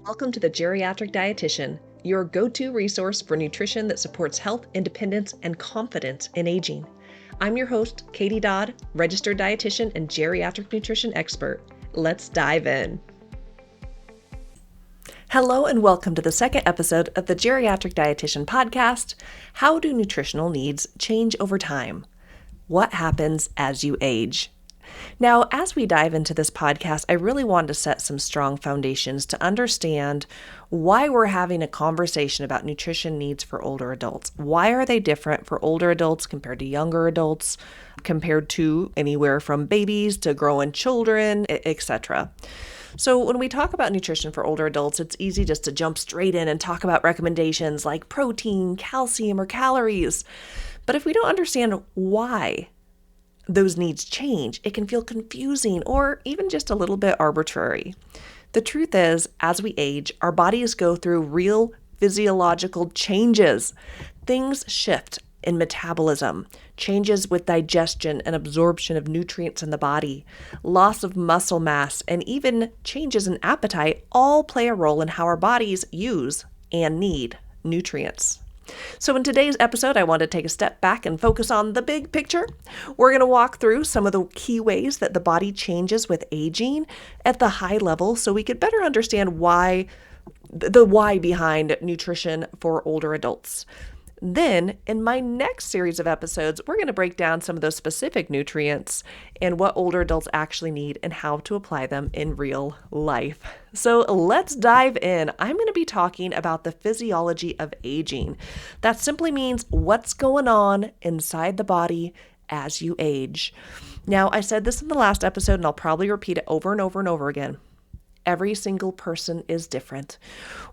Welcome to the Geriatric Dietitian, your go-to resource for nutrition that supports health, independence, and confidence in aging. I'm your host, Katie Dodd, registered dietitian and geriatric nutrition expert. Let's dive in. Hello and welcome to the second episode of the Geriatric Dietitian Podcast. How do nutritional needs change over time? What happens as you age? Now, as we dive into this podcast, I really wanted to set some strong foundations to understand why we're having a conversation about nutrition needs for older adults. Why are they different for older adults compared to younger adults, compared to anywhere from babies to growing children, etc.? So when we talk about nutrition for older adults, it's easy just to jump straight in and talk about recommendations like protein, calcium, or calories. But if we don't understand why those needs change, it can feel confusing or even just a little bit arbitrary. The truth is, as we age, our bodies go through real physiological changes. Things shift in metabolism, changes with digestion and absorption of nutrients in the body, loss of muscle mass, and even changes in appetite all play a role in how our bodies use and need nutrients. So in today's episode, I want to take a step back and focus on the big picture. We're going to walk through some of the key ways that the body changes with aging at the high level so we could better understand the why behind nutrition for older adults. Then, in my next series of episodes, we're going to break down some of those specific nutrients and what older adults actually need and how to apply them in real life. So let's dive in. I'm going to be talking about the physiology of aging. That simply means what's going on inside the body as you age. Now, I said this in the last episode, and I'll probably repeat it over and over and over again. Every single person is different.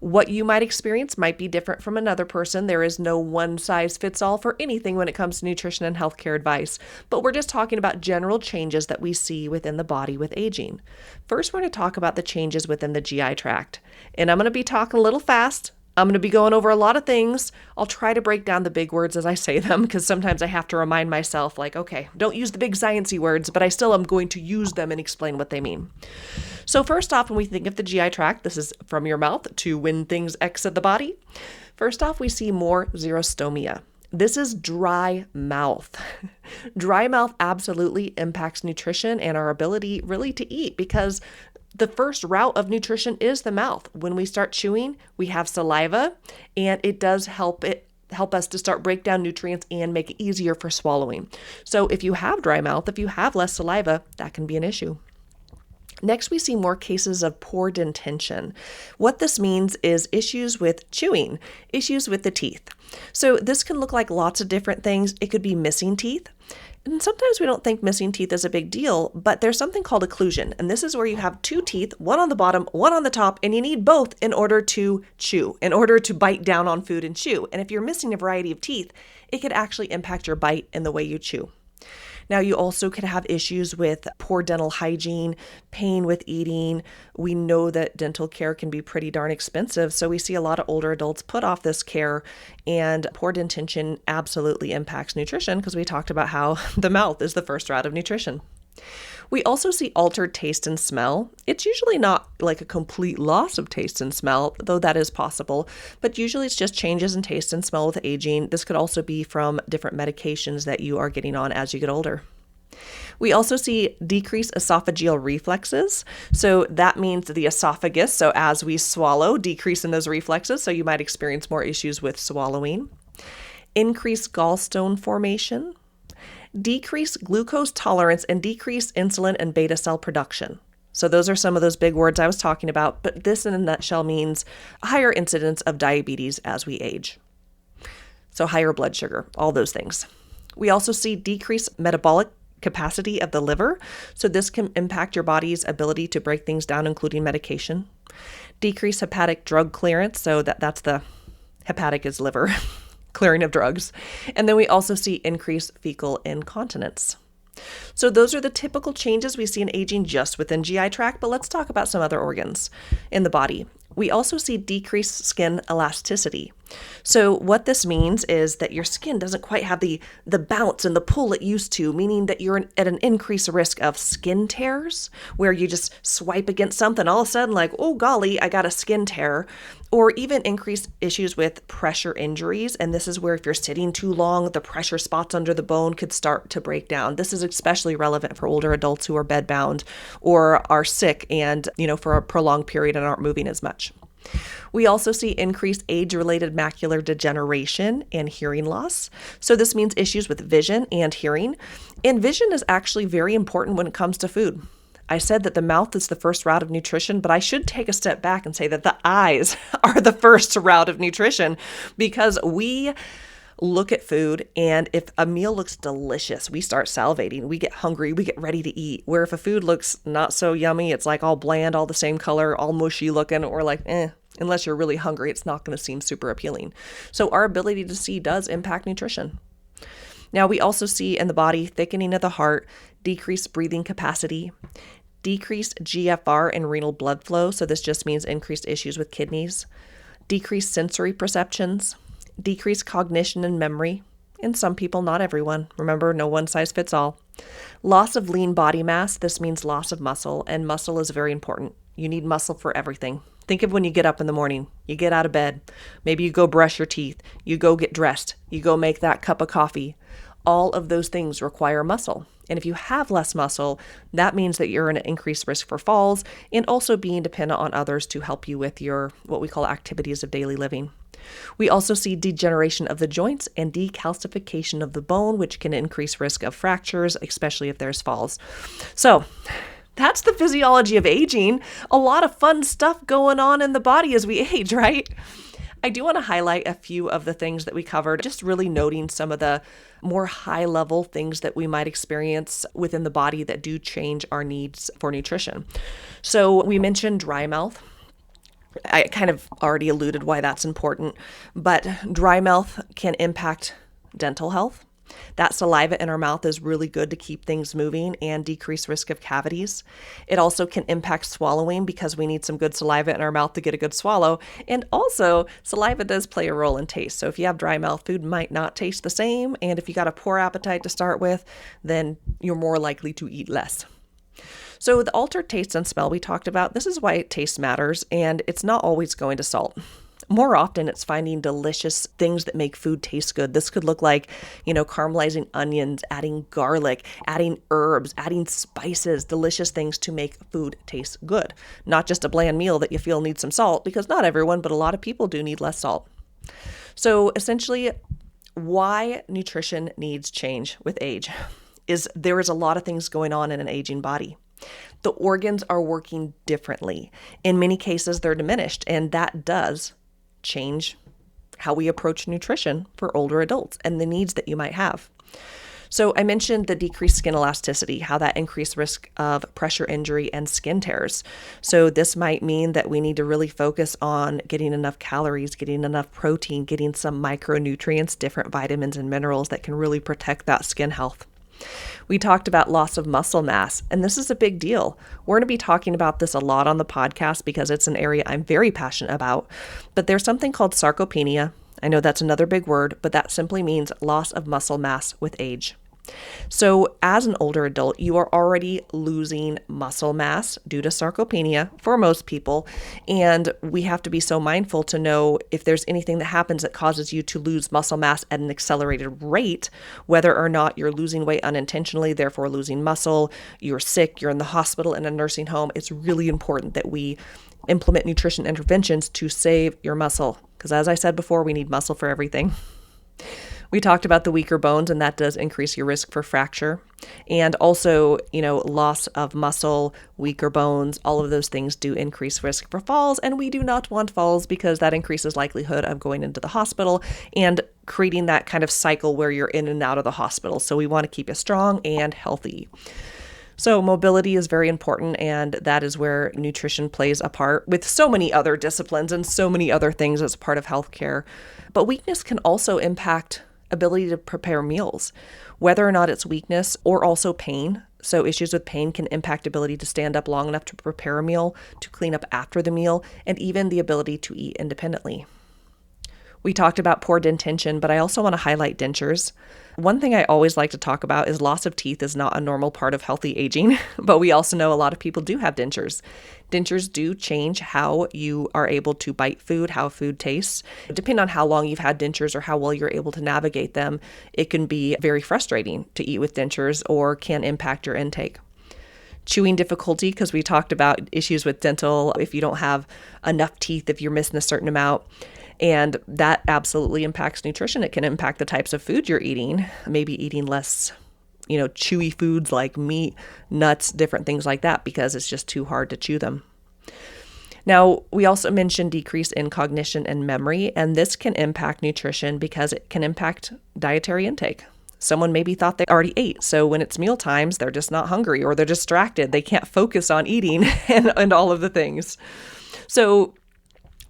What you might experience might be different from another person. There is no one size fits all for anything when it comes to nutrition and healthcare advice, but we're just talking about general changes that we see within the body with aging. First, we're going to talk about the changes within the GI tract, and I'm going to be talking a little fast. I'm going to be going over a lot of things. I'll try to break down the big words as I say them because sometimes I have to remind myself like, okay, don't use the big sciencey words, but I still am going to use them and explain what they mean. So first off, when we think of the GI tract, this is from your mouth to when things exit the body. First off, we see more xerostomia. This is dry mouth. Dry mouth absolutely impacts nutrition and our ability really to eat because the first route of nutrition is the mouth. When we start chewing, we have saliva, and it does help us to start break down nutrients and make it easier for swallowing. So if you have dry mouth, if you have less saliva, that can be an issue. Next, we see more cases of poor dentition. What this means is issues with chewing, issues with the teeth. So this can look like lots of different things. It could be missing teeth. And sometimes we don't think missing teeth is a big deal, but there's something called occlusion. And this is where you have two teeth, one on the bottom, one on the top, and you need both in order to chew, in order to bite down on food and chew. And if you're missing a variety of teeth, it could actually impact your bite and the way you chew. Now, you also could have issues with poor dental hygiene, pain with eating. We know that dental care can be pretty darn expensive, so we see a lot of older adults put off this care, and poor dentition absolutely impacts nutrition because we talked about how the mouth is the first route of nutrition. We also see altered taste and smell. It's usually not like a complete loss of taste and smell, though that is possible, but usually it's just changes in taste and smell with aging. This could also be from different medications that you are getting on as you get older. We also see decreased esophageal reflexes. So that means the esophagus. So as we swallow, decrease in those reflexes. So you might experience more issues with swallowing. Increased gallstone formation. Decreased glucose tolerance and decreased insulin and beta cell production. So those are some of those big words I was talking about, but this in a nutshell means a higher incidence of diabetes as we age. So higher blood sugar, all those things. We also see decreased metabolic capacity of the liver. So this can impact your body's ability to break things down, including medication. Decreased hepatic drug clearance. So that's the hepatic is liver. Clearing of drugs. And then we also see increased fecal incontinence. So those are the typical changes we see in aging just within GI tract, but let's talk about some other organs in the body. We also see decreased skin elasticity. So what this means is that your skin doesn't quite have the bounce and the pull it used to, meaning that you're at an increased risk of skin tears, where you just swipe against something, all of a sudden like, oh golly, I got a skin tear, or even increased issues with pressure injuries. And this is where if you're sitting too long, the pressure spots under the bone could start to break down. This is especially relevant for older adults who are bedbound or are sick and, for a prolonged period and aren't moving as much. We also see increased age-related macular degeneration and hearing loss. So this means issues with vision and hearing. And vision is actually very important when it comes to food. I said that the mouth is the first route of nutrition, but I should take a step back and say that the eyes are the first route of nutrition, because we look at food, and if a meal looks delicious, we start salivating, we get hungry, we get ready to eat. Where if a food looks not so yummy, it's like all bland, all the same color, all mushy looking, or like, unless you're really hungry, it's not going to seem super appealing. So our ability to see does impact nutrition. Now, we also see in the body thickening of the heart, decreased breathing capacity, decreased GFR and renal blood flow. So this just means increased issues with kidneys, decreased sensory perceptions, decreased cognition and memory. In some people, not everyone. Remember, no one size fits all. Loss of lean body mass. This means loss of muscle, and muscle is very important. You need muscle for everything. Think of when you get up in the morning, you get out of bed, maybe you go brush your teeth, you go get dressed, you go make that cup of coffee. All of those things require muscle. And if you have less muscle, that means that you're in an increased risk for falls and also being dependent on others to help you with your, what we call activities of daily living. We also see degeneration of the joints and decalcification of the bone, which can increase risk of fractures, especially if there's falls. So that's the physiology of aging. A lot of fun stuff going on in the body as we age, right? I do want to highlight a few of the things that we covered, just really noting some of the more high-level things that we might experience within the body that do change our needs for nutrition. So we mentioned dry mouth. I kind of already alluded why that's important, but dry mouth can impact dental health. That saliva in our mouth is really good to keep things moving and decrease risk of cavities. It also can impact swallowing because we need some good saliva in our mouth to get a good swallow. And also, saliva does play a role in taste. So if you have dry mouth, food might not taste the same. And if you got a poor appetite to start with, then you're more likely to eat less. So the altered taste and smell we talked about, this is why taste matters, and it's not always going to salt. More often, it's finding delicious things that make food taste good. This could look like, caramelizing onions, adding garlic, adding herbs, adding spices, delicious things to make food taste good. Not just a bland meal that you feel needs some salt, because not everyone, but a lot of people do need less salt. So essentially, why nutrition needs change with age is there is a lot of things going on in an aging body. The organs are working differently. In many cases, they're diminished, and that does change how we approach nutrition for older adults and the needs that you might have. So I mentioned the decreased skin elasticity, how that increased risk of pressure injury and skin tears. So this might mean that we need to really focus on getting enough calories, getting enough protein, getting some micronutrients, different vitamins and minerals that can really protect that skin health. We talked about loss of muscle mass, and this is a big deal. We're going to be talking about this a lot on the podcast because it's an area I'm very passionate about. But there's something called sarcopenia. I know that's another big word, but that simply means loss of muscle mass with age. So as an older adult, you are already losing muscle mass due to sarcopenia for most people. And we have to be so mindful to know if there's anything that happens that causes you to lose muscle mass at an accelerated rate, whether or not you're losing weight unintentionally, therefore losing muscle, you're sick, you're in the hospital, in a nursing home. It's really important that we implement nutrition interventions to save your muscle. Because as I said before, we need muscle for everything. We talked about the weaker bones, and that does increase your risk for fracture. And also, loss of muscle, weaker bones, all of those things do increase risk for falls. And we do not want falls because that increases likelihood of going into the hospital and creating that kind of cycle where you're in and out of the hospital. So we want to keep you strong and healthy. So mobility is very important, and that is where nutrition plays a part with so many other disciplines and so many other things as part of healthcare. But weakness can also impact ability to prepare meals, whether or not it's weakness or also pain. So issues with pain can impact ability to stand up long enough to prepare a meal, to clean up after the meal, and even the ability to eat independently. We talked about poor dentition, but I also want to highlight dentures. One thing I always like to talk about is loss of teeth is not a normal part of healthy aging, but we also know a lot of people do have dentures. Dentures do change how you are able to bite food, how food tastes. Depending on how long you've had dentures or how well you're able to navigate them, it can be very frustrating to eat with dentures or can impact your intake. Chewing difficulty, because we talked about issues with dental, if you don't have enough teeth, if you're missing a certain amount. And that absolutely impacts nutrition. It can impact the types of food you're eating, maybe eating less, chewy foods like meat, nuts, different things like that, because it's just too hard to chew them. Now, we also mentioned decrease in cognition and memory, and this can impact nutrition because it can impact dietary intake. Someone maybe thought they already ate, so when it's meal times, they're just not hungry or they're distracted. They can't focus on eating and all of the things. So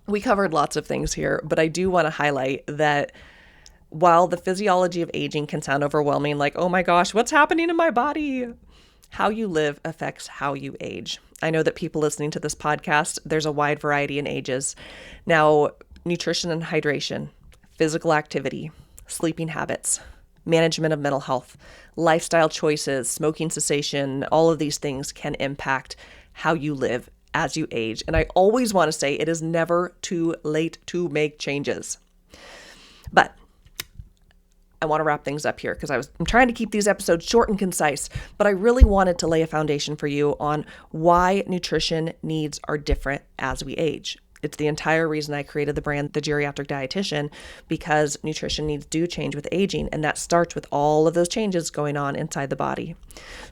we covered lots of things here, but I do want to highlight that while the physiology of aging can sound overwhelming, like, oh my gosh, what's happening in my body? How you live affects how you age. I know that people listening to this podcast, there's a wide variety in ages. Now, nutrition and hydration, physical activity, sleeping habits, management of mental health, lifestyle choices, smoking cessation, all of these things can impact how you live as you age. And I always want to say it is never too late to make changes. But I want to wrap things up here because I'm trying to keep these episodes short and concise, but I really wanted to lay a foundation for you on why nutrition needs are different as we age. It's the entire reason I created the brand, The Geriatric Dietitian, because nutrition needs do change with aging, and that starts with all of those changes going on inside the body.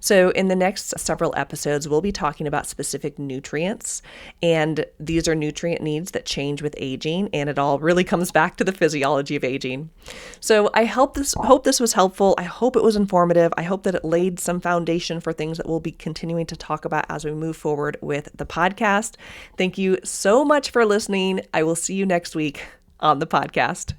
So in the next several episodes, we'll be talking about specific nutrients, and these are nutrient needs that change with aging, and it all really comes back to the physiology of aging. So I hope this was helpful. I hope it was informative. I hope that it laid some foundation for things that we'll be continuing to talk about as we move forward with the podcast. Thank you so much for listening. I will see you next week on the podcast.